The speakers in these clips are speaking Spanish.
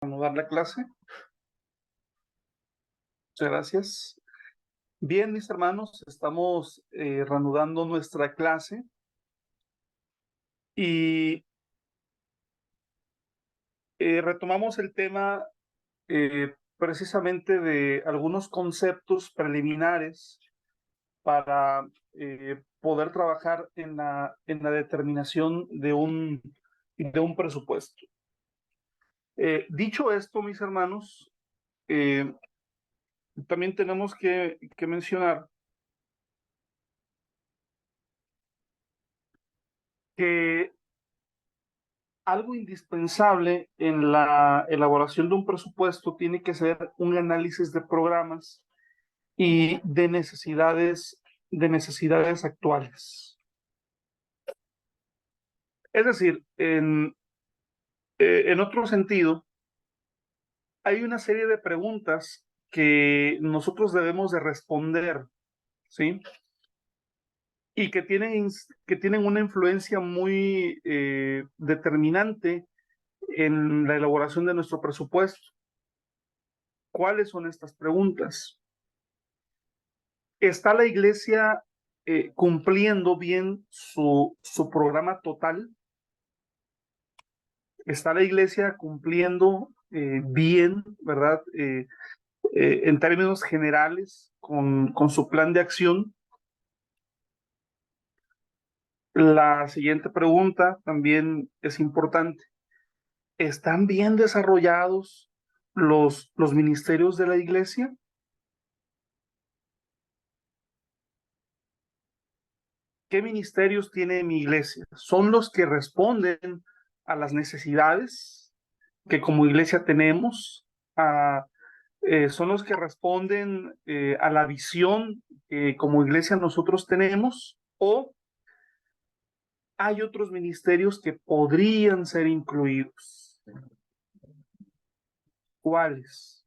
Reanudar la clase. Muchas gracias. Bien, mis hermanos, estamos reanudando nuestra clase y retomamos el tema precisamente de algunos conceptos preliminares para poder trabajar en la determinación de un presupuesto. Dicho esto, mis hermanos, también tenemos que mencionar que algo indispensable en la elaboración de un presupuesto tiene que ser un análisis de programas y de necesidades actuales. Es decir, en otro sentido, hay una serie de preguntas que nosotros debemos de responder, ¿sí? Y que tienen una influencia muy determinante en la elaboración de nuestro presupuesto. ¿Cuáles son estas preguntas? ¿Está la iglesia cumpliendo bien su programa total? ¿Está la iglesia cumpliendo bien, verdad? En términos generales, con su plan de acción. La siguiente pregunta también es importante. ¿Están bien desarrollados los ministerios de la iglesia? ¿Qué ministerios tiene mi iglesia? ¿Son los que responden a las necesidades que como iglesia tenemos? ¿Son los que responden a la visión que como iglesia nosotros tenemos? ¿O hay otros ministerios que podrían ser incluidos? ¿Cuáles?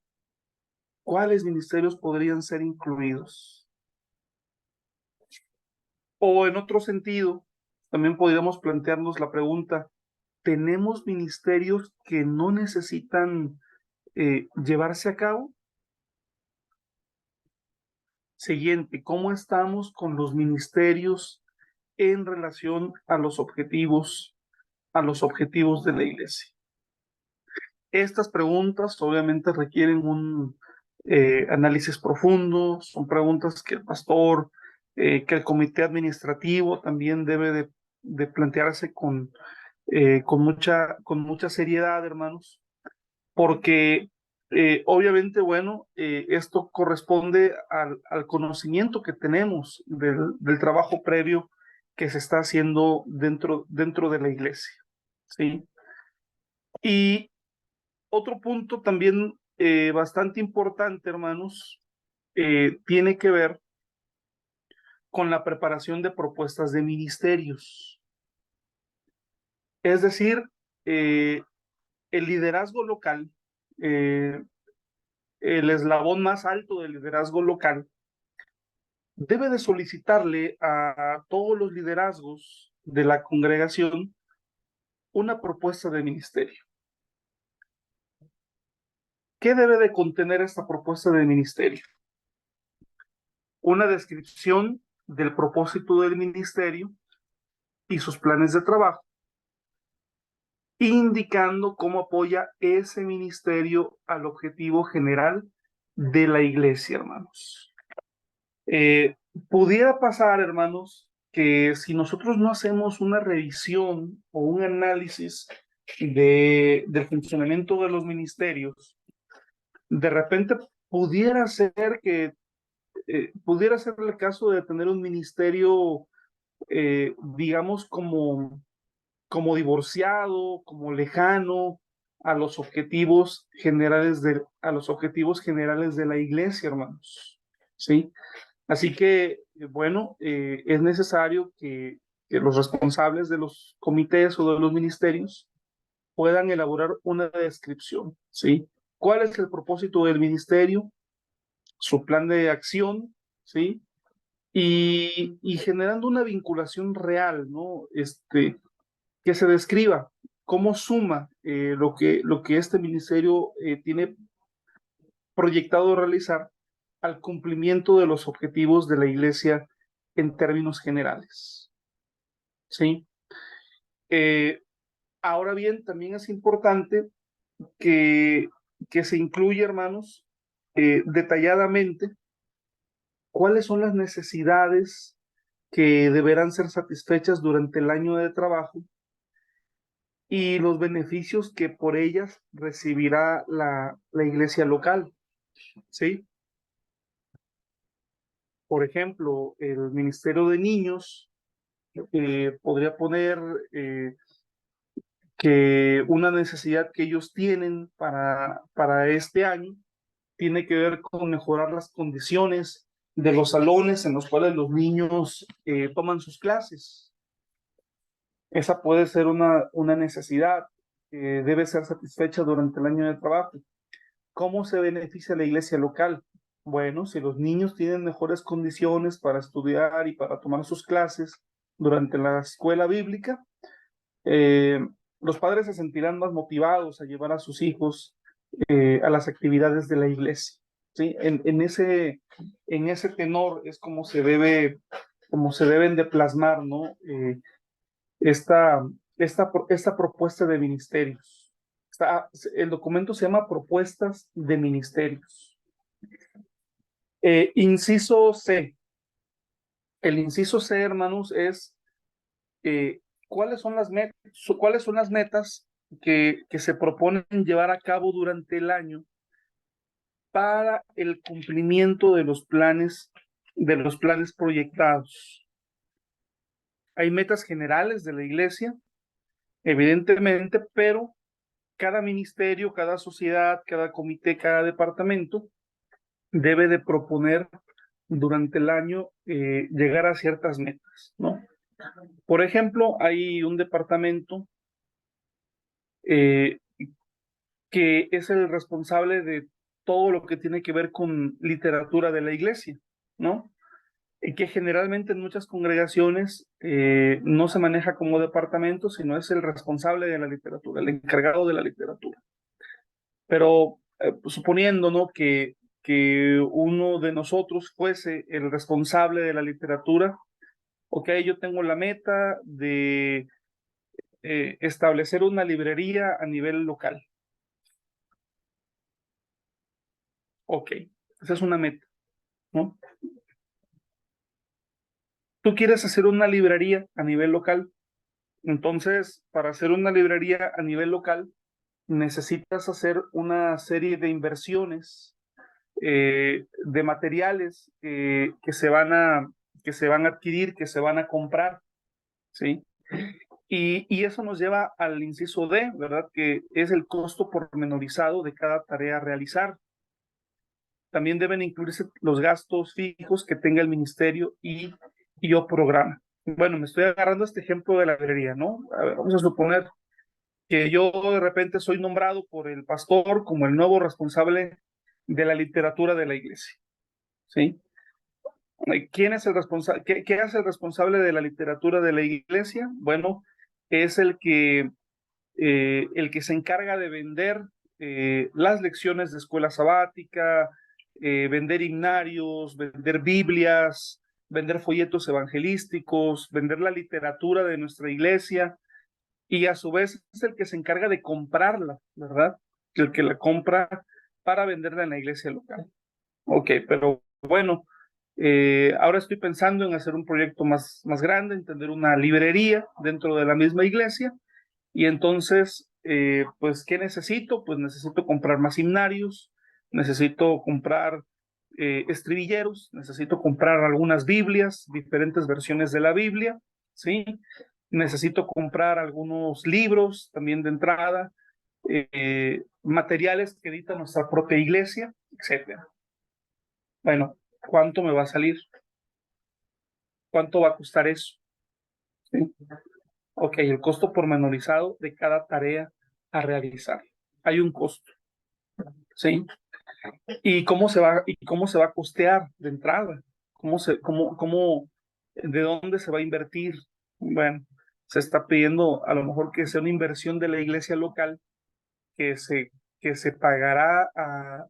¿Cuáles ministerios podrían ser incluidos? O en otro sentido, también podríamos plantearnos la pregunta, ¿tenemos ministerios que no necesitan llevarse a cabo? Siguiente, ¿cómo estamos con los ministerios en relación a los objetivos de la iglesia? Estas preguntas obviamente requieren un análisis profundo, son preguntas que el pastor, que el comité administrativo también debe de plantearse con mucha seriedad, hermanos, porque obviamente, bueno, esto corresponde al conocimiento que tenemos del trabajo previo que se está haciendo dentro de la iglesia, ¿sí? Y otro punto también bastante importante, hermanos, tiene que ver con la preparación de propuestas de ministerios. Es decir, el liderazgo local, eh, el eslabón más alto del liderazgo local, debe de solicitarle a todos los liderazgos de la congregación una propuesta de ministerio. ¿Qué debe de contener esta propuesta de ministerio? Una descripción del propósito del ministerio y sus planes de trabajo, indicando cómo apoya ese ministerio al objetivo general de la iglesia, hermanos. Pudiera pasar, hermanos, que si nosotros no hacemos una revisión o un análisis del funcionamiento de los ministerios, de repente pudiera ser pudiera ser el caso de tener un ministerio, digamos, como divorciado, como lejano a los objetivos generales de la iglesia, hermanos. ¿Sí? Así que, bueno, es necesario que los responsables de los comités o de los ministerios puedan elaborar una descripción, ¿sí? ¿Cuál es el propósito del ministerio? Su plan de acción, ¿sí? Y generando una vinculación real, ¿no? Que se describa cómo suma lo que este ministerio tiene proyectado realizar al cumplimiento de los objetivos de la iglesia en términos generales. ¿Sí? Ahora bien, también es importante que, que se incluya, hermanos, detalladamente cuáles son las necesidades que deberán ser satisfechas durante el año de trabajo y los beneficios que por ellas recibirá la iglesia local, ¿sí? Por ejemplo, el Ministerio de Niños podría poner que una necesidad que ellos tienen para este año tiene que ver con mejorar las condiciones de los salones en los cuales los niños toman sus clases. Esa puede ser una necesidad que debe ser satisfecha durante el año de trabajo. ¿Cómo se beneficia la iglesia local? Bueno, si los niños tienen mejores condiciones para estudiar y para tomar sus clases durante la escuela bíblica, eh, los padres se sentirán más motivados a llevar a sus hijos a las actividades de la iglesia. ¿Sí? En ese tenor es como se deben de plasmar, ¿no? Esta propuesta de ministerios. El documento se llama Propuestas de Ministerios. Inciso C. El inciso C, hermanos, es cuáles son las metas que se proponen llevar a cabo durante el año para el cumplimiento de los planes proyectados. Hay metas generales de la iglesia, evidentemente, pero cada ministerio, cada sociedad, cada comité, cada departamento debe de proponer durante el año llegar a ciertas metas, ¿no? Por ejemplo, hay un departamento que es el responsable de todo lo que tiene que ver con literatura de la iglesia, ¿no? Y que generalmente en muchas congregaciones no se maneja como departamento, sino es el responsable de la literatura, el encargado de la literatura. Pero suponiendo, ¿no? que uno de nosotros fuese el responsable de la literatura, ok, yo tengo la meta de establecer una librería a nivel local. Ok, esa es una meta, ¿no? Tú quieres hacer una librería a nivel local, entonces para hacer una librería a nivel local necesitas hacer una serie de inversiones de materiales que se van a adquirir, que se van a comprar, ¿sí? Y eso nos lleva al inciso D, ¿verdad? Que es el costo pormenorizado de cada tarea a realizar. También deben incluirse los gastos fijos que tenga el ministerio y o programa. Bueno, me estoy agarrando este ejemplo de la librería, ¿no? A ver, vamos a suponer que yo de repente soy nombrado por el pastor como el nuevo responsable de la literatura de la iglesia, ¿sí? ¿Quién es el responsable? ¿Qué hace el responsable de la literatura de la iglesia? Bueno, es el que se encarga de vender las lecciones de escuela sabática, vender himnarios, vender Biblias, vender folletos evangelísticos, vender la literatura de nuestra iglesia, y a su vez es el que se encarga de comprarla, ¿verdad? El que la compra para venderla en la iglesia local. Ok, pero bueno, ahora estoy pensando en hacer un proyecto más grande, en tener una librería dentro de la misma iglesia, y entonces, pues, ¿qué necesito? Pues necesito comprar más himnarios, necesito comprar estribilleros, necesito comprar algunas Biblias, diferentes versiones de la Biblia, ¿sí? Necesito comprar algunos libros también de entrada, materiales que edita nuestra propia iglesia, etcétera. Bueno, ¿cuánto me va a salir? ¿Cuánto va a costar eso? ¿Sí? Ok, el costo pormenorizado de cada tarea a realizar. Hay un costo, ¿sí? ¿Y cómo se va a costear de entrada? ¿De dónde se va a invertir? Bueno, se está pidiendo a lo mejor que sea una inversión de la iglesia local que se, que se pagará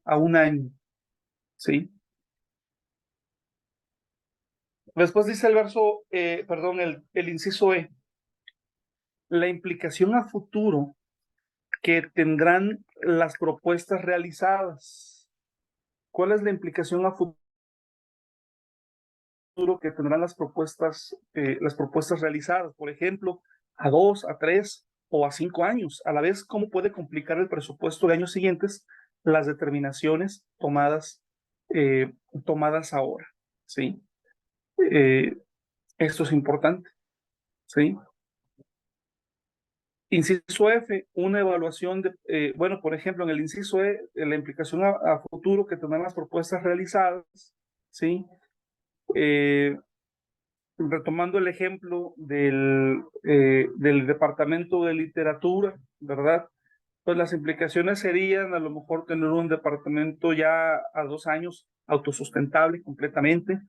a un año, ¿sí? Después dice el verso, perdón, el inciso E, la implicación a futuro que tendrán las propuestas realizadas. ¿Cuál es la implicación a futuro que tendrán las propuestas realizadas? Por ejemplo, a 2, a 3 o a 5 años. A la vez, ¿cómo puede complicar el presupuesto de años siguientes las determinaciones tomadas ahora? ¿Sí? Esto es importante. ¿Sí? Inciso F, una evaluación bueno, por ejemplo, en el inciso E, la implicación a futuro que tendrán las propuestas realizadas, ¿sí? Retomando el ejemplo del Departamento de Literatura, ¿verdad? Pues las implicaciones serían a lo mejor tener un departamento ya a 2 años autosustentable completamente,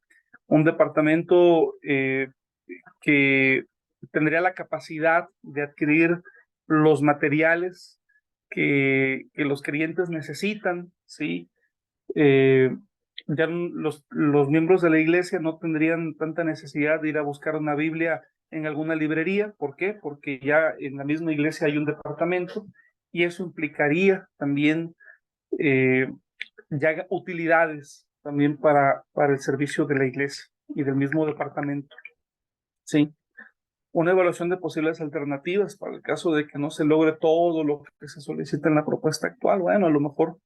un departamento que tendría la capacidad de adquirir los materiales que los clientes necesitan, ¿sí? Ya los miembros de la iglesia no tendrían tanta necesidad de ir a buscar una Biblia en alguna librería. ¿Por qué? Porque ya en la misma iglesia hay un departamento y eso implicaría también ya utilidades también para el servicio de la iglesia y del mismo departamento. Sí, una evaluación de posibles alternativas para el caso de que no se logre todo lo que se solicita en la propuesta actual. Bueno, a lo mejor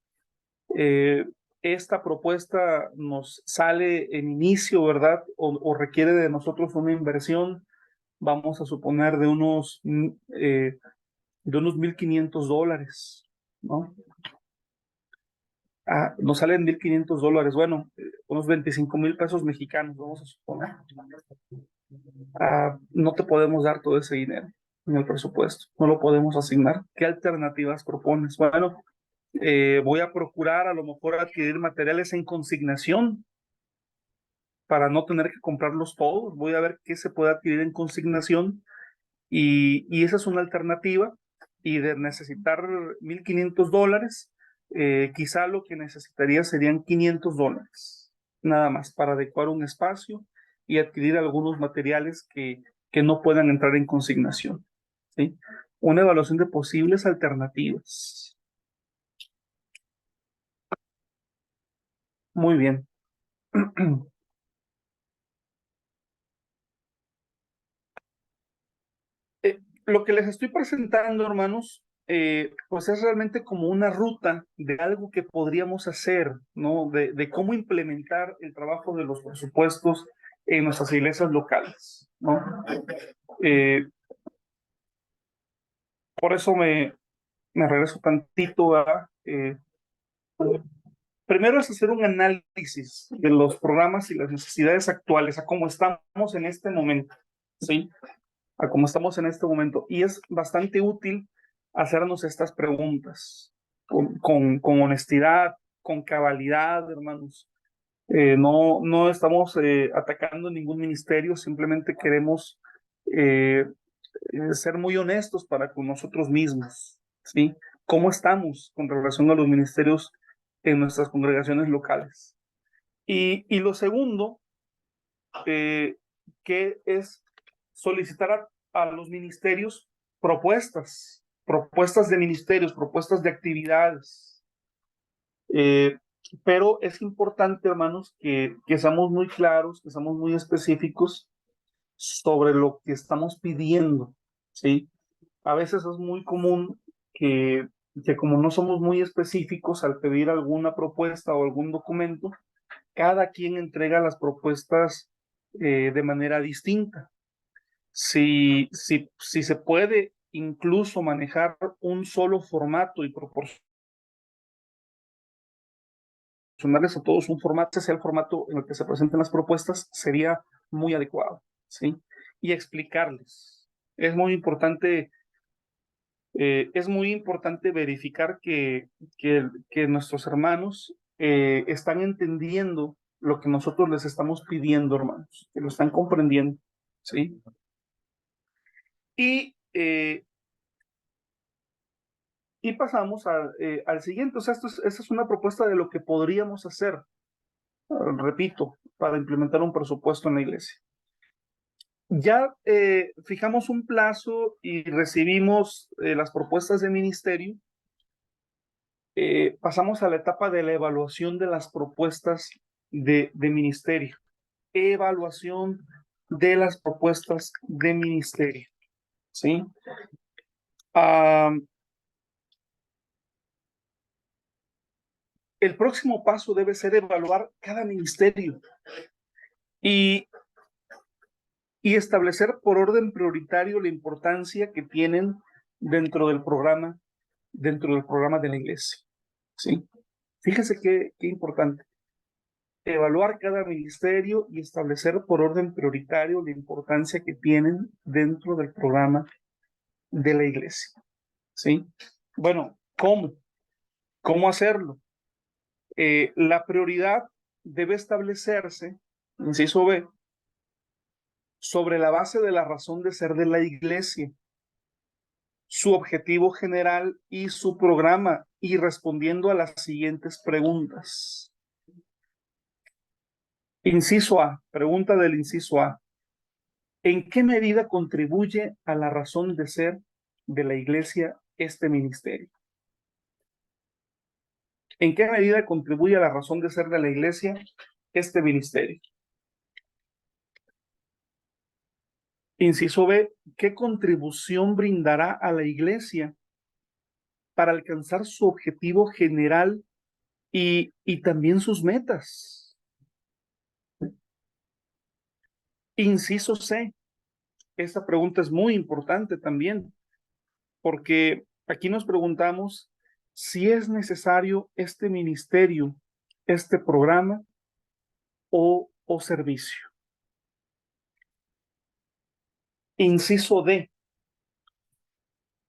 esta propuesta nos sale en inicio, ¿verdad? O requiere de nosotros una inversión, vamos a suponer, de unos $1,500, ¿no? Nos salen $1,500, bueno, unos 25,000 pesos mexicanos, vamos a suponer. No te podemos dar todo ese dinero en el presupuesto, no lo podemos asignar. ¿Qué alternativas propones? Bueno, voy a procurar a lo mejor adquirir materiales en consignación para no tener que comprarlos todos. Voy a ver qué se puede adquirir en consignación y esa es una alternativa. Y de necesitar $1,500, quizá lo que necesitaría serían $500 nada más para adecuar un espacio y adquirir algunos materiales que no puedan entrar en consignación, ¿sí? Una evaluación de posibles alternativas. Muy bien. Lo que les estoy presentando, hermanos, pues es realmente como una ruta de algo que podríamos hacer, ¿no? De cómo implementar el trabajo de los presupuestos en nuestras iglesias locales, ¿no? Eh, por eso me regreso tantito primero es hacer un análisis de los programas y las necesidades actuales, a cómo estamos en este momento, ¿sí? A cómo estamos en este momento. Y es bastante útil hacernos estas preguntas con honestidad, con cabalidad, hermanos. No estamos atacando ningún ministerio, simplemente queremos eh, ser muy honestos para con nosotros mismos, ¿sí? ¿Cómo estamos con relación a los ministerios en nuestras congregaciones locales? Y lo segundo, eh, que es solicitar a los ministerios propuestas de ministerios, propuestas de actividades. Pero es importante, hermanos, que seamos muy claros, que seamos muy específicos sobre lo que estamos pidiendo, ¿sí? A veces es muy común que como no somos muy específicos al pedir alguna propuesta o algún documento, cada quien entrega las propuestas de manera distinta. Si se puede incluso manejar un solo formato y proporcionarles a todos un formato, sea el formato en el que se presenten las propuestas, sería muy adecuado, ¿sí? Y explicarles. Es muy importante verificar que nuestros hermanos están entendiendo lo que nosotros les estamos pidiendo, hermanos, que lo están comprendiendo, ¿sí? Y, y pasamos al siguiente. O sea, esta es una propuesta de lo que podríamos hacer, repito, para implementar un presupuesto en la iglesia. Ya fijamos un plazo y recibimos las propuestas de ministerio. Pasamos a la etapa de la evaluación de las propuestas de ministerio. Evaluación de las propuestas de ministerio. ¿Sí? El próximo paso debe ser evaluar cada ministerio y establecer por orden prioritario la importancia que tienen dentro del programa de la iglesia. ¿Sí? Fíjese qué importante. Evaluar cada ministerio y establecer por orden prioritario la importancia que tienen dentro del programa de la iglesia. ¿Sí? Bueno, ¿cómo? ¿Cómo hacerlo? La prioridad debe establecerse, inciso B, sobre la base de la razón de ser de la iglesia, su objetivo general y su programa, y respondiendo a las siguientes preguntas. Inciso A, pregunta del inciso A. ¿En qué medida contribuye a la razón de ser de la iglesia este ministerio? ¿En qué medida contribuye a la razón de ser de la iglesia este ministerio? Inciso B, ¿qué contribución brindará a la iglesia para alcanzar su objetivo general y también sus metas? Inciso C, esta pregunta es muy importante también, porque aquí nos preguntamos si es necesario este ministerio, este programa o servicio. Inciso D,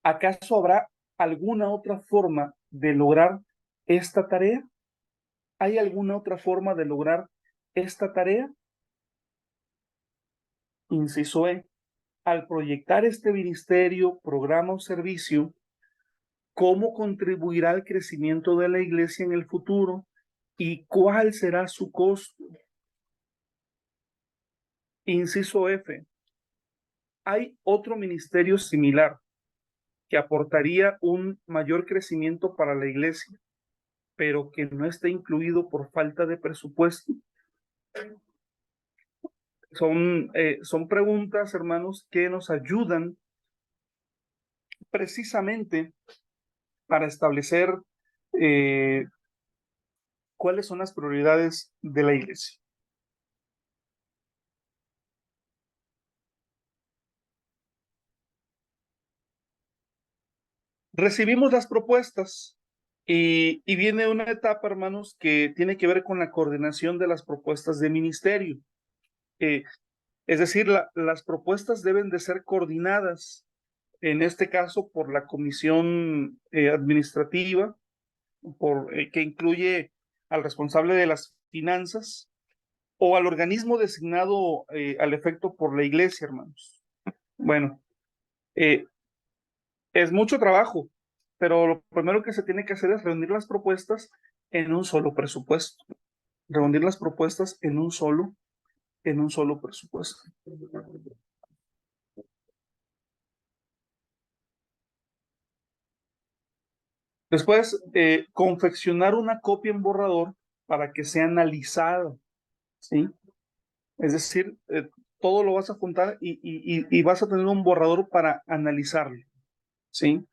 ¿acaso habrá alguna otra forma de lograr esta tarea? ¿Hay alguna otra forma de lograr esta tarea? Inciso E, al proyectar este ministerio, programa o servicio, ¿cómo contribuirá al crecimiento de la iglesia en el futuro y cuál será su costo? Inciso F, ¿hay otro ministerio similar que aportaría un mayor crecimiento para la iglesia, pero que no esté incluido por falta de presupuesto? Son preguntas, hermanos, que nos ayudan precisamente para establecer cuáles son las prioridades de la iglesia. Recibimos las propuestas y viene una etapa, hermanos, que tiene que ver con la coordinación de las propuestas de ministerio. Es decir, las propuestas deben de ser coordinadas, en este caso, por la comisión administrativa, que incluye al responsable de las finanzas o al organismo designado al efecto por la iglesia, hermanos. Bueno, es mucho trabajo, pero lo primero que se tiene que hacer es reunir las propuestas en un solo presupuesto. Reunir las propuestas en un solo presupuesto. Después, confeccionar una copia en borrador para que sea analizada, ¿sí? Es decir, todo lo vas a juntar y vas a tener un borrador para analizarlo, ¿sí?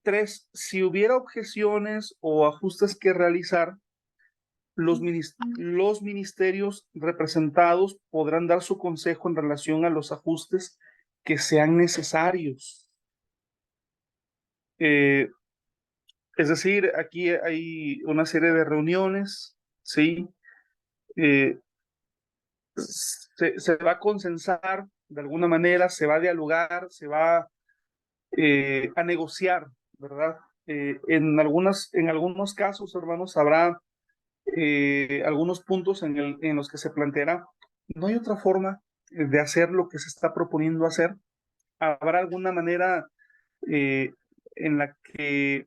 3, si hubiera objeciones o ajustes que realizar, los ministerios representados podrán dar su consejo en relación a los ajustes que sean necesarios. Es decir, aquí hay una serie de reuniones, ¿sí? Se va a consensar de alguna manera, se va a dialogar, se va a negociar, ¿verdad? En algunos casos, hermanos, habrá algunos puntos en los que se planteará, no hay otra forma de hacer lo que se está proponiendo hacer, ¿Habrá alguna manera en la que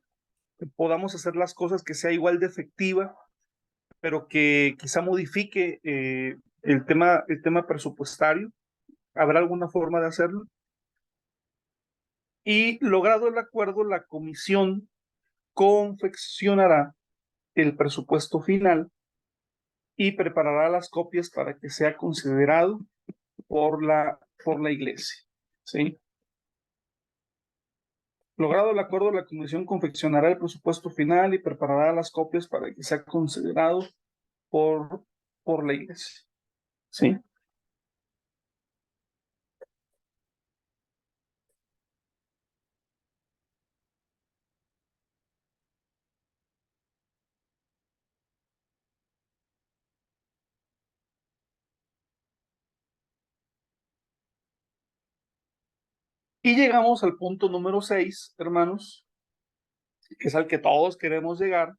podamos hacer las cosas que sea igual de efectiva, pero que quizá modifique el tema presupuestario? ¿Habrá alguna forma de hacerlo? Y logrado el acuerdo, la comisión confeccionará el presupuesto final y preparará las copias para que sea considerado por la iglesia. ¿Sí? Logrado el acuerdo, la comisión confeccionará el presupuesto final y preparará las copias para que sea considerado por, por la iglesia. ¿Sí? Y llegamos al punto número 6, hermanos, que es al que todos queremos llegar,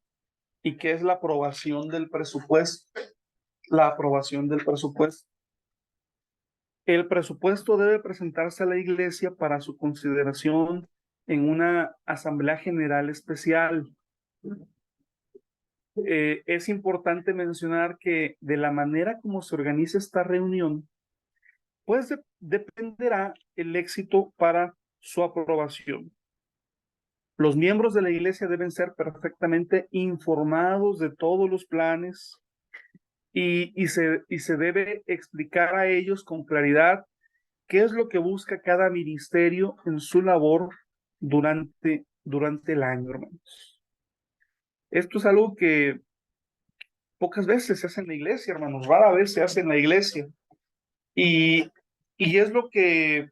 y que es la aprobación del presupuesto. La aprobación del presupuesto. El presupuesto debe presentarse a la iglesia para su consideración en una asamblea general especial. Es importante mencionar que de la manera como se organiza esta reunión, pues dependerá el éxito para su aprobación. Los miembros de la iglesia deben ser perfectamente informados de todos los planes y se debe explicar a ellos con claridad qué es lo que busca cada ministerio en su labor durante el año, hermanos. Esto es algo que pocas veces se hace en la iglesia, hermanos, rara vez se hace en la iglesia. Y, y es lo que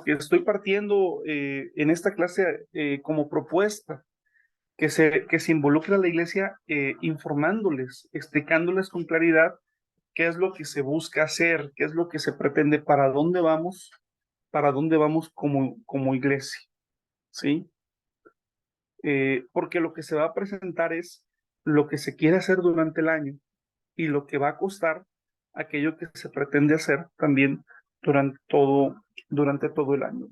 estoy partiendo en esta clase como propuesta, que se involucre a la iglesia informándoles, explicándoles con claridad qué es lo que se busca hacer, qué es lo que se pretende, para dónde vamos como iglesia, ¿sí? Porque lo que se va a presentar es lo que se quiere hacer durante el año y lo que va a costar aquello que se pretende hacer también durante todo el año.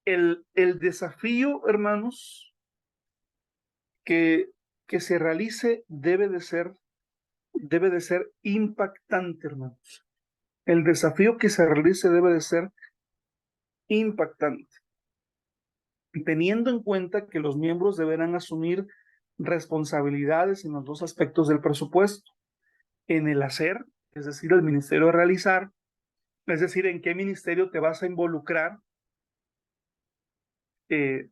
El desafío, hermanos, que, que se realice debe de ser impactante, hermanos. El desafío que se realice debe de ser impactante, teniendo en cuenta que los miembros deberán asumir responsabilidades en los dos aspectos del presupuesto, en el hacer, es decir, el ministerio de realizar, es decir, en qué ministerio te vas a involucrar,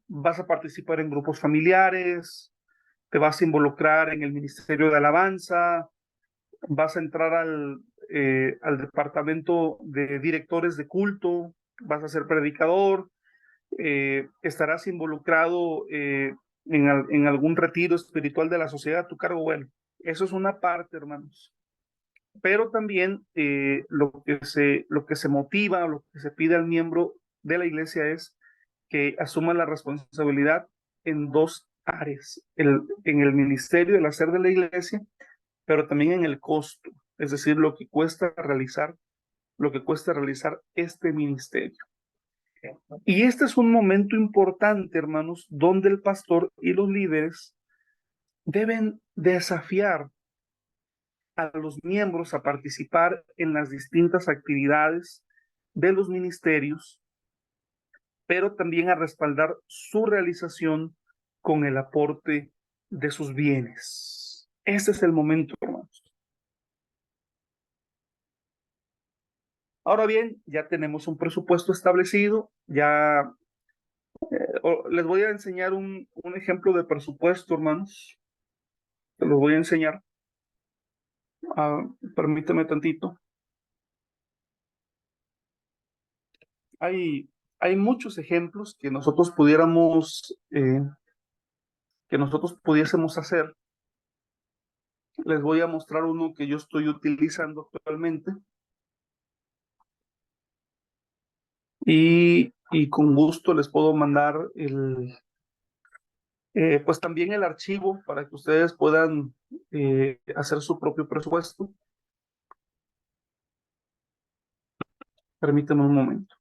vas a participar en grupos familiares, te vas a involucrar en el ministerio de alabanza, vas a entrar al departamento de directores de culto, vas a ser predicador, estarás involucrado en algún retiro espiritual de la sociedad a tu cargo. Bueno, eso es una parte, hermanos. Pero también lo que se motiva, lo que se pide al miembro de la iglesia es que asuma la responsabilidad en dos áreas, en el ministerio, el hacer de la iglesia, pero también en el costo, es decir, lo que cuesta realizar este ministerio. Y este es un momento importante, hermanos, donde el pastor y los líderes deben desafiar a los miembros a participar en las distintas actividades de los ministerios, pero también a respaldar su realización con el aporte de sus bienes. Este es el momento, hermanos. Ahora bien, ya tenemos un presupuesto establecido, ya les voy a enseñar un ejemplo de presupuesto, hermanos. Se los voy a enseñar. Permíteme tantito. Hay, hay muchos ejemplos que nosotros pudiésemos hacer. Les voy a mostrar uno que yo estoy utilizando actualmente y con gusto les puedo mandar Pues también el archivo para que ustedes puedan hacer su propio presupuesto. Permítanme un momento.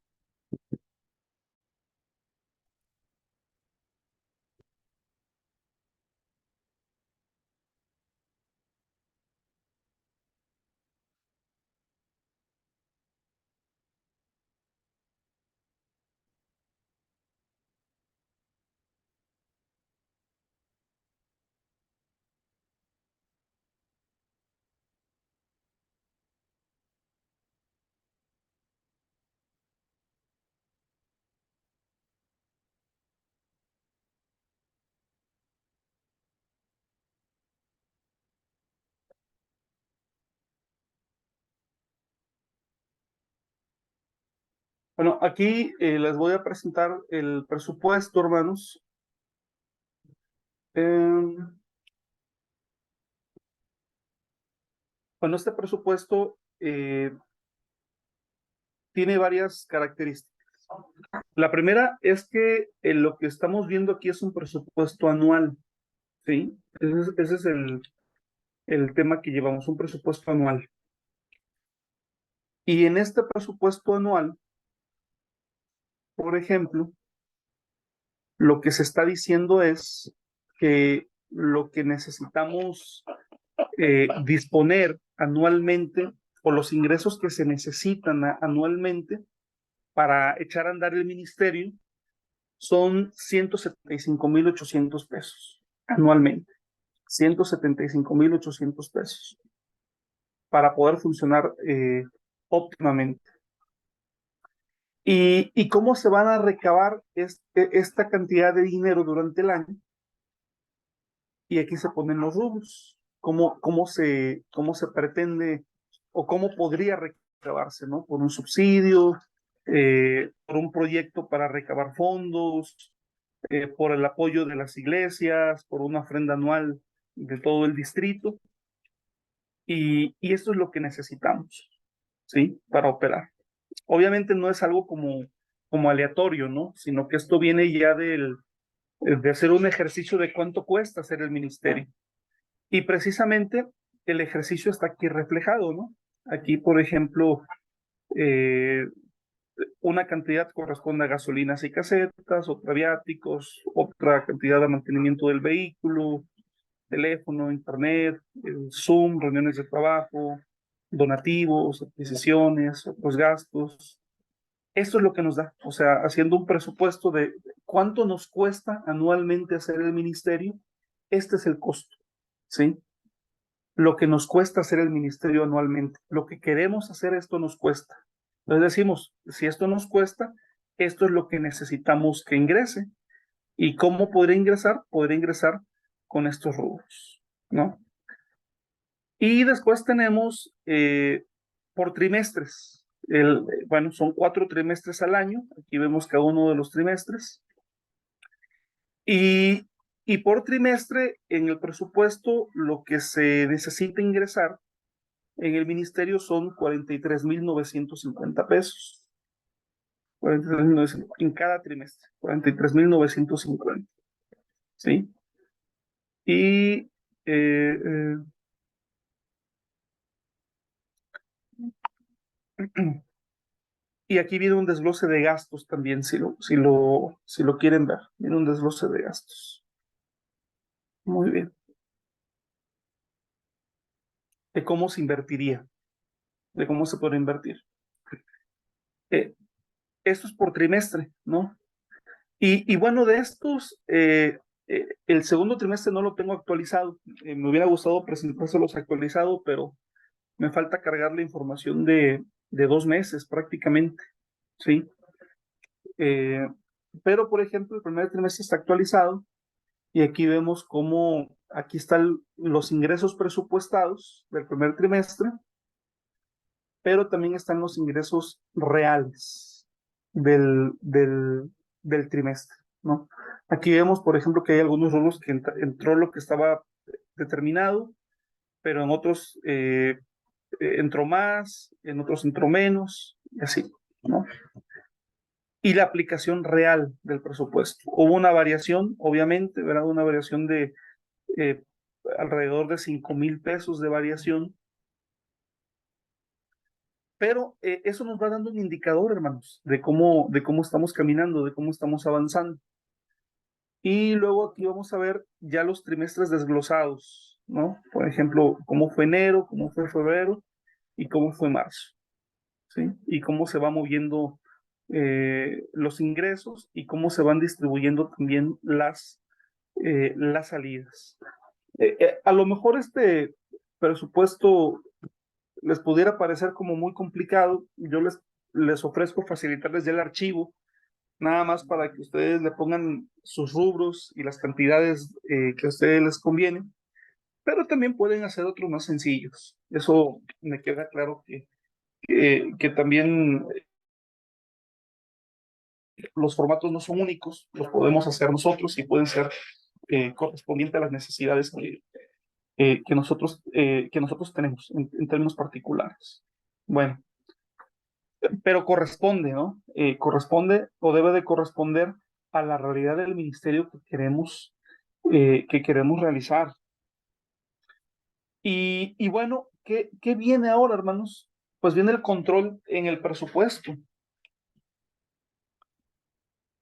Bueno, aquí les voy a presentar el presupuesto, hermanos. Em, bueno, este presupuesto tiene varias características. La primera es que lo que estamos viendo aquí es un presupuesto anual, ¿sí? Ese es el tema que llevamos, un presupuesto anual. Y en este presupuesto anual, por ejemplo, lo que se está diciendo es que lo que necesitamos disponer anualmente o los ingresos que se necesitan anualmente para echar a andar el ministerio son 175,800 pesos anualmente. 175,800 pesos para poder funcionar óptimamente. ¿Y cómo se van a recabar esta cantidad de dinero durante el año? Y aquí se ponen los rubros. ¿Cómo se pretende o cómo podría recabarse, ¿no? Por un subsidio, por un proyecto para recabar fondos, por el apoyo de las iglesias, por una ofrenda anual de todo el distrito. Y esto es lo que necesitamos, ¿sí? Para operar. Obviamente no es algo como aleatorio, ¿no? Sino que esto viene ya de hacer un ejercicio de cuánto cuesta hacer el ministerio. Y precisamente el ejercicio está aquí reflejado, ¿no? Aquí, por ejemplo, eh, una cantidad corresponde a gasolinas y casetas, otra viáticos, otra cantidad de mantenimiento del vehículo, teléfono, internet, Zoom, reuniones de trabajo, donativos, adquisiciones, otros gastos. Esto es lo que nos da, o sea, haciendo un presupuesto de cuánto nos cuesta anualmente hacer el ministerio, este es el costo, ¿sí? Lo que nos cuesta hacer el ministerio anualmente, lo que queremos hacer, esto nos cuesta. Entonces decimos, si esto nos cuesta, esto es lo que necesitamos que ingrese. ¿Y cómo podría ingresar? Podría ingresar con estos rubros, ¿no? Y después tenemos por trimestres. Bueno, son 4 trimestres al año. Aquí vemos cada uno de los trimestres. Y por trimestre, en el presupuesto, lo que se necesita ingresar en el ministerio son 43,950 pesos. 43,950 en cada trimestre. 43,950. ¿Sí? Y y aquí viene un desglose de gastos también, si lo quieren ver. Viene un desglose de gastos. Muy bien. De cómo se invertiría, de cómo se puede invertir. Eh, Esto es por trimestre, ¿no? Y bueno, de estos, el segundo trimestre no lo tengo actualizado. Me hubiera gustado presentárselos actualizado, pero me falta cargar la información de 2 meses prácticamente, ¿sí? Eh, pero, por ejemplo, el primer trimestre está actualizado y aquí vemos cómo, aquí están los ingresos presupuestados del primer trimestre, pero también están los ingresos reales del trimestre, ¿no? Aquí vemos, por ejemplo, que hay algunos rubros que entró lo que estaba determinado, pero en otros entró más, en otros entró menos, y así, ¿no? y la aplicación real del presupuesto. Hubo una variación, obviamente, ¿verdad? Una variación de alrededor de 5,000 pesos de variación, pero eso nos va dando un indicador, hermanos, de cómo estamos caminando, de cómo estamos avanzando. Y luego aquí vamos a ver ya los trimestres desglosados, ¿no? Por ejemplo, cómo fue enero, cómo fue febrero y cómo fue marzo, ¿sí? Y cómo se va moviendo los ingresos y cómo se van distribuyendo también las salidas. A lo mejor este presupuesto les pudiera parecer como muy complicado. Yo les ofrezco facilitarles ya el archivo, nada más para que ustedes le pongan sus rubros y las cantidades que a ustedes les conviene, pero también pueden hacer otros más sencillos. Eso me queda claro que también los formatos no son únicos, los podemos hacer nosotros y pueden ser correspondientes a las necesidades que nosotros tenemos en términos particulares. Bueno, pero corresponde, ¿no? Corresponde o debe de corresponder a la realidad del ministerio que queremos realizar. Y bueno, ¿qué viene ahora, hermanos? Pues viene el control en el presupuesto.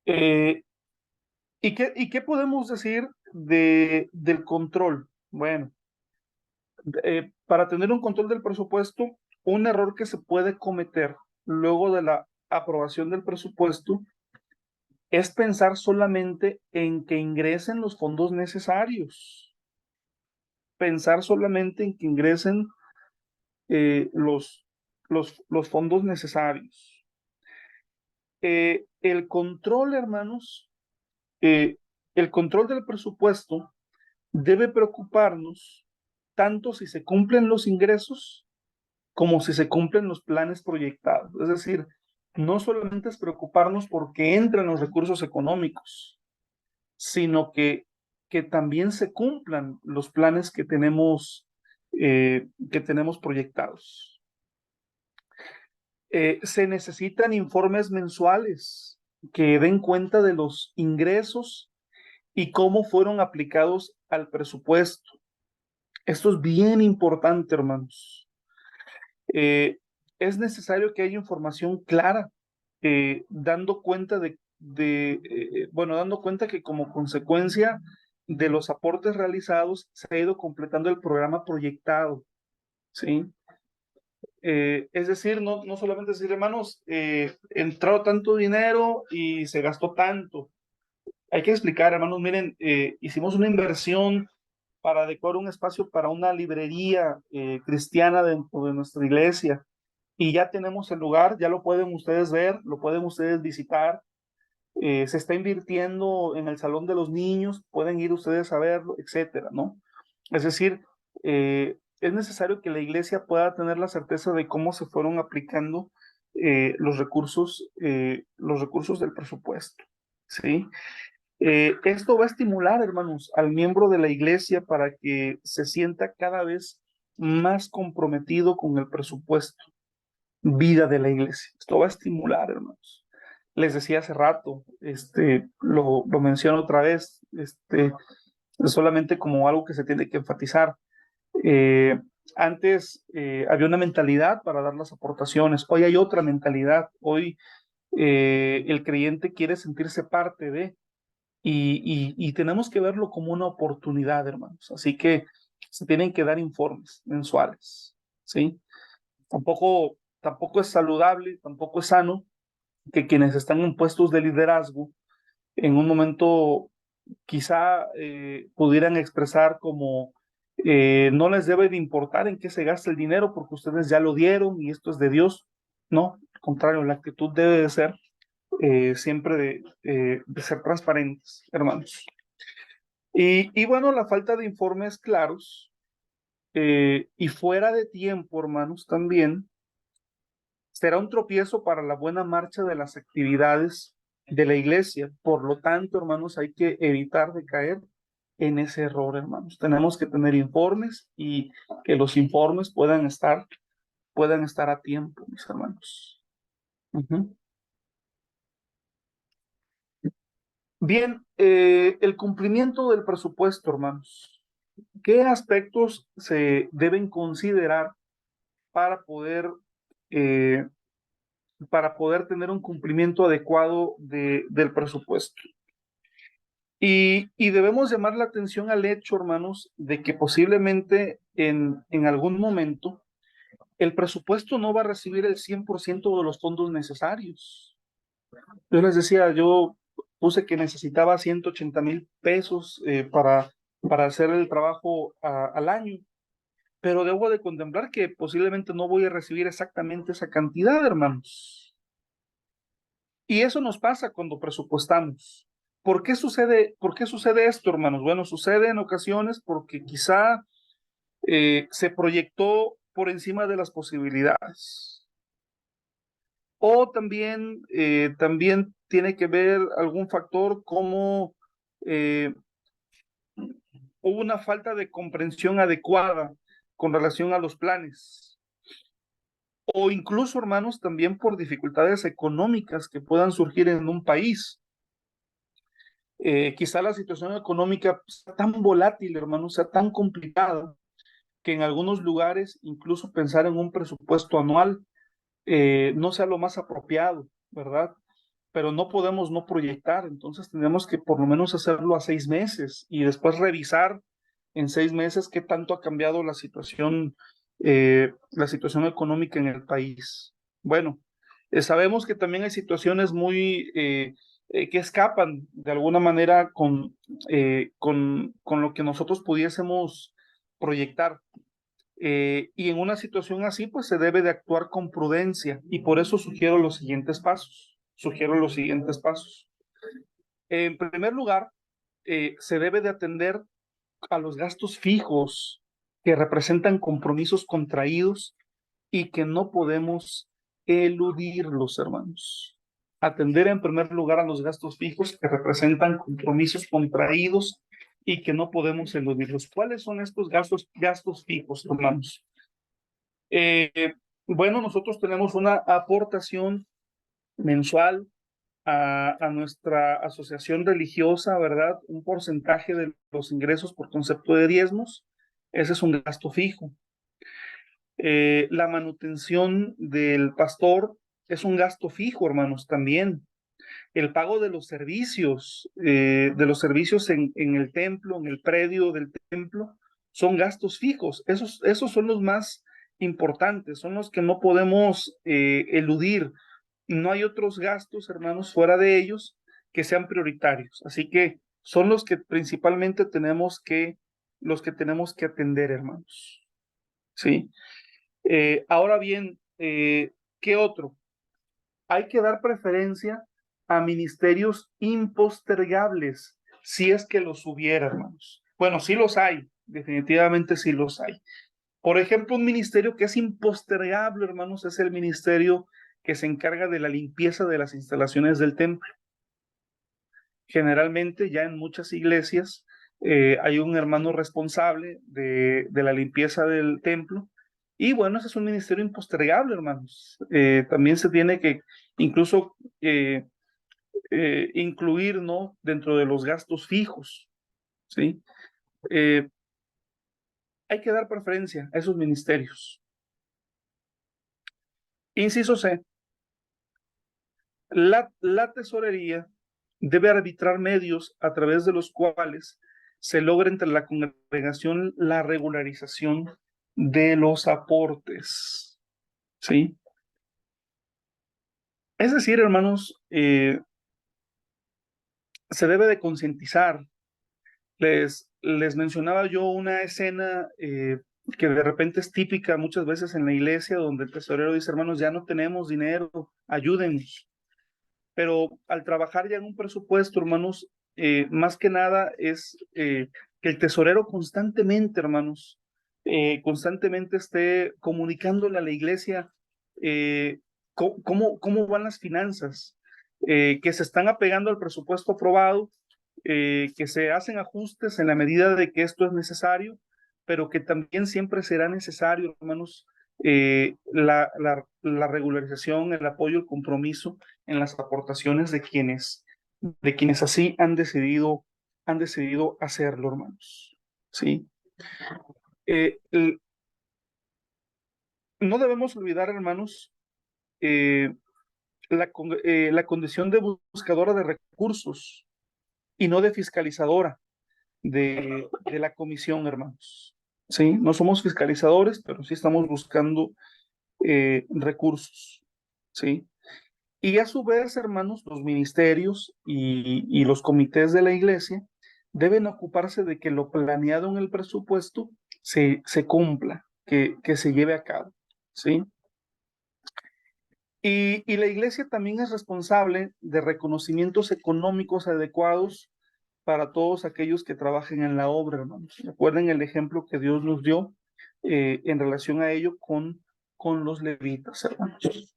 Eh, ¿Y qué podemos decir del control? Bueno, para tener un control del presupuesto, un error que se puede cometer luego de la aprobación del presupuesto es pensar solamente en que ingresen los fondos necesarios, pensar solamente en que ingresen los fondos necesarios. El control, hermanos, el control del presupuesto debe preocuparnos tanto si se cumplen los ingresos como si se cumplen los planes proyectados. Es decir, no solamente es preocuparnos porque entran los recursos económicos, sino que también se cumplan los planes que tenemos proyectados. Se necesitan informes mensuales que den cuenta de los ingresos y cómo fueron aplicados al presupuesto. Esto es bien importante, hermanos. Es necesario que haya información clara, dando cuenta dando cuenta que como consecuencia de los aportes realizados se ha ido completando el programa proyectado, ¿sí? Es decir, no solamente decir, hermanos, entró tanto dinero y se gastó tanto. Hay que explicar, hermanos, miren, hicimos una inversión para adecuar un espacio para una librería cristiana dentro de nuestra iglesia y ya tenemos el lugar, ya lo pueden ustedes ver, lo pueden ustedes visitar. Se está invirtiendo en el salón de los niños, pueden ir ustedes a verlo, etcétera, ¿no? Es decir, es necesario que la iglesia pueda tener la certeza de cómo se fueron aplicando los recursos del presupuesto, ¿sí? Esto va a estimular, hermanos, al miembro de la iglesia para que se sienta cada vez más comprometido con el presupuesto, vida de la iglesia. Esto va a estimular, hermanos. Les decía hace rato, lo menciono otra vez, solamente como algo que se tiene que enfatizar. Eh, Antes había una mentalidad para dar las aportaciones, hoy hay otra mentalidad, hoy el creyente quiere sentirse parte de, y tenemos que verlo como una oportunidad, hermanos. Así que se tienen que dar informes mensuales, ¿sí? Tampoco es saludable, tampoco es sano que quienes están en puestos de liderazgo en un momento quizá pudieran expresar como no les debe de importar en qué se gasta el dinero porque ustedes ya lo dieron y esto es de Dios. No, al contrario, la actitud debe de ser siempre de ser transparentes, hermanos. Y bueno, la falta de informes claros y fuera de tiempo, hermanos, también será un tropiezo para la buena marcha de las actividades de la iglesia. Por lo tanto, hermanos, hay que evitar de caer en ese error, hermanos. Tenemos que tener informes y que los informes puedan estar a tiempo, mis hermanos. Uh-huh. Bien, el cumplimiento del presupuesto, hermanos. ¿Qué aspectos se deben considerar para poder, eh, para poder tener un cumplimiento adecuado del presupuesto? Y debemos llamar la atención al hecho, hermanos, de que posiblemente en algún momento el presupuesto no va a recibir el 100% de los fondos necesarios. Yo les decía, yo puse que necesitaba 180,000 pesos para hacer el trabajo al año, pero debo de contemplar que posiblemente no voy a recibir exactamente esa cantidad, hermanos. Y eso nos pasa cuando presupuestamos. Por qué sucede esto, hermanos? Bueno, sucede en ocasiones porque quizá se proyectó por encima de las posibilidades. O también tiene que ver algún factor como eh, hubo una falta de comprensión adecuada con relación a los planes. O incluso, hermanos, también por dificultades económicas que puedan surgir en un país. Quizá la situación económica sea tan volátil, hermanos, sea tan complicada, que en algunos lugares incluso pensar en un presupuesto anual no sea lo más apropiado, ¿verdad? Pero no podemos no proyectar, entonces tenemos que por lo menos hacerlo a 6 meses y después revisar en 6 meses qué tanto ha cambiado la situación económica en el país. Bueno, sabemos que también hay situaciones que escapan de alguna manera con lo que nosotros pudiésemos proyectar. Y en una situación así, pues se debe de actuar con prudencia y por eso sugiero los siguientes pasos. Sugiero los siguientes pasos. En primer lugar, se debe de atender a los gastos fijos que representan compromisos contraídos y que no podemos eludirlos, hermanos. Atender en primer lugar a los gastos fijos que representan compromisos contraídos y que no podemos eludirlos. ¿Cuáles son estos gastos fijos, hermanos? Eh, bueno, nosotros tenemos una aportación mensual a nuestra asociación religiosa, ¿verdad? Un porcentaje de los ingresos por concepto de diezmos. Ese es un gasto fijo. La manutención del pastor es un gasto fijo, hermanos, también. El pago de los servicios en el templo, en el predio del templo, son gastos fijos. Esos son los más importantes, son los que no podemos eludir. No hay otros gastos, hermanos, fuera de ellos que sean prioritarios. Así que son los que principalmente los que tenemos que atender, hermanos. ¿Sí? Ahora bien, ¿qué otro? Hay que dar preferencia a ministerios impostergables, si es que los hubiera, hermanos. Bueno, sí los hay, definitivamente sí los hay. Por ejemplo, un ministerio que es impostergable, hermanos, es el ministerio que se encarga de la limpieza de las instalaciones del templo. Generalmente, ya en muchas iglesias, hay un hermano responsable de la limpieza del templo. Y bueno, ese es un ministerio impostergable, hermanos. También se tiene que incluso incluir, ¿no? Dentro de los gastos fijos, ¿sí? Eh, Hay que dar preferencia a esos ministerios. Inciso C, la tesorería debe arbitrar medios a través de los cuales se logra entre la congregación la regularización de los aportes, ¿sí? Es decir, hermanos, se debe de concientizar. Les mencionaba yo una escena que de repente es típica muchas veces en la iglesia, donde el tesorero dice, hermanos, ya no tenemos dinero, ayúdennos. Pero al trabajar ya en un presupuesto, hermanos, más que nada es que el tesorero constantemente, hermanos, constantemente esté comunicándole a la iglesia cómo van las finanzas, que se están apegando al presupuesto aprobado, que se hacen ajustes en la medida de que esto es necesario, pero que también siempre será necesario, hermanos, la regularización, el apoyo, el compromiso en las aportaciones de quienes así han decidido hacerlo, hermanos. ¿Sí? Eh, el- no debemos olvidar, hermanos, eh, la condición de buscadora de recursos y no de fiscalizadora de la comisión, hermanos. Sí, no somos fiscalizadores, pero sí estamos buscando recursos. Sí. Y a su vez, hermanos, los ministerios y los comités de la iglesia deben ocuparse de que lo planeado en el presupuesto se cumpla, que se lleve a cabo. ¿Sí? Y la iglesia también es responsable de reconocimientos económicos adecuados para todos aquellos que trabajen en la obra, hermanos. Recuerden el ejemplo que Dios nos dio en relación a ello con los levitas, hermanos.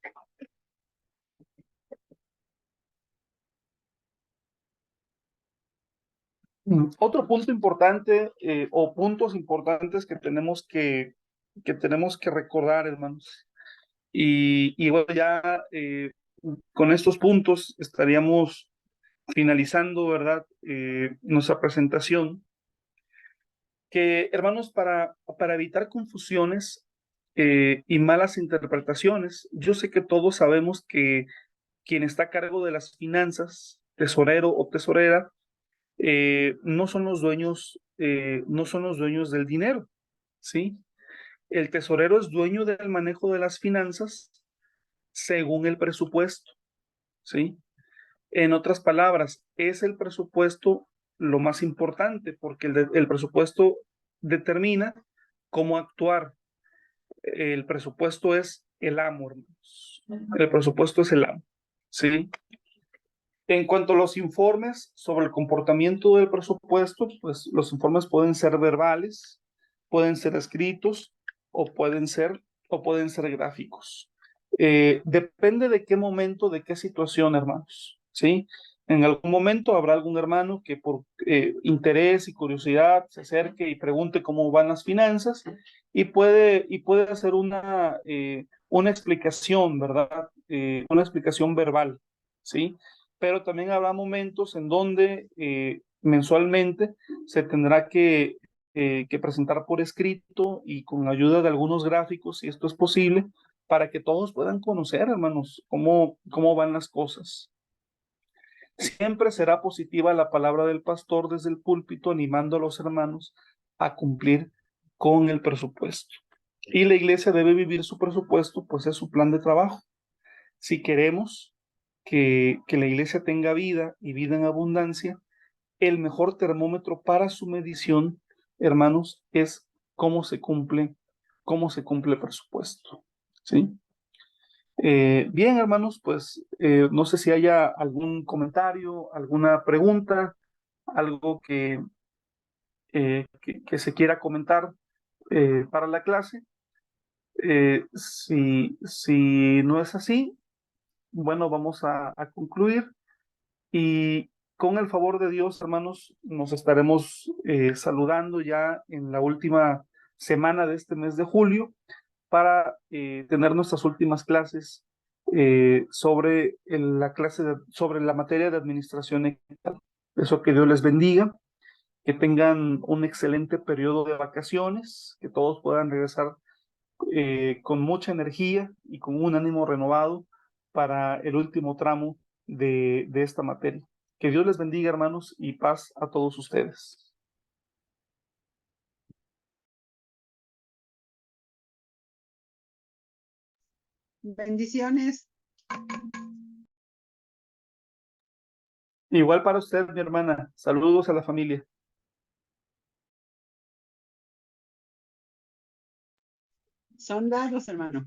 Otro punto importante o puntos importantes que tenemos que recordar, hermanos. Y bueno, ya con estos puntos estaríamos finalizando, ¿verdad? Nuestra presentación. Que, hermanos, para evitar confusiones y malas interpretaciones, yo sé que todos sabemos que quien está a cargo de las finanzas, tesorero o tesorera, no son los dueños del dinero, ¿sí? El tesorero es dueño del manejo de las finanzas según el presupuesto, ¿sí? En otras palabras, es el presupuesto lo más importante porque el presupuesto determina cómo actuar. El presupuesto es el amo, hermanos. El presupuesto es el amo, ¿sí? En cuanto a los informes sobre el comportamiento del presupuesto, pues los informes pueden ser verbales, pueden ser escritos o o pueden ser gráficos. Depende de qué momento, de qué situación, hermanos, ¿sí? En algún momento habrá algún hermano que por interés y curiosidad se acerque y pregunte cómo van las finanzas y puede hacer una explicación, ¿verdad? Una explicación verbal, ¿sí? Pero también habrá momentos en donde mensualmente se tendrá que presentar por escrito y con ayuda de algunos gráficos, si esto es posible, para que todos puedan conocer, hermanos, cómo van las cosas. Siempre será positiva la palabra del pastor desde el púlpito, animando a los hermanos a cumplir con el presupuesto. Y la iglesia debe vivir su presupuesto, pues es su plan de trabajo. Si queremos que la iglesia tenga vida y vida en abundancia, el mejor termómetro para su medición, hermanos, es cómo se cumple el presupuesto. ¿Sí? Bien, hermanos, pues no sé si haya algún comentario, alguna pregunta, algo que se quiera comentar para la clase. Si no es así, bueno, vamos a concluir. Y con el favor de Dios, hermanos, nos estaremos saludando ya en la última semana de este mes de julio para tener nuestras últimas clases sobre la materia de administración equitativa. Eso, que Dios les bendiga, que tengan un excelente periodo de vacaciones, que todos puedan regresar con mucha energía y con un ánimo renovado para el último tramo de esta materia. Que Dios les bendiga, hermanos, y paz a todos ustedes. Bendiciones. Igual para usted, mi hermana. Saludos a la familia. Son dados, hermano.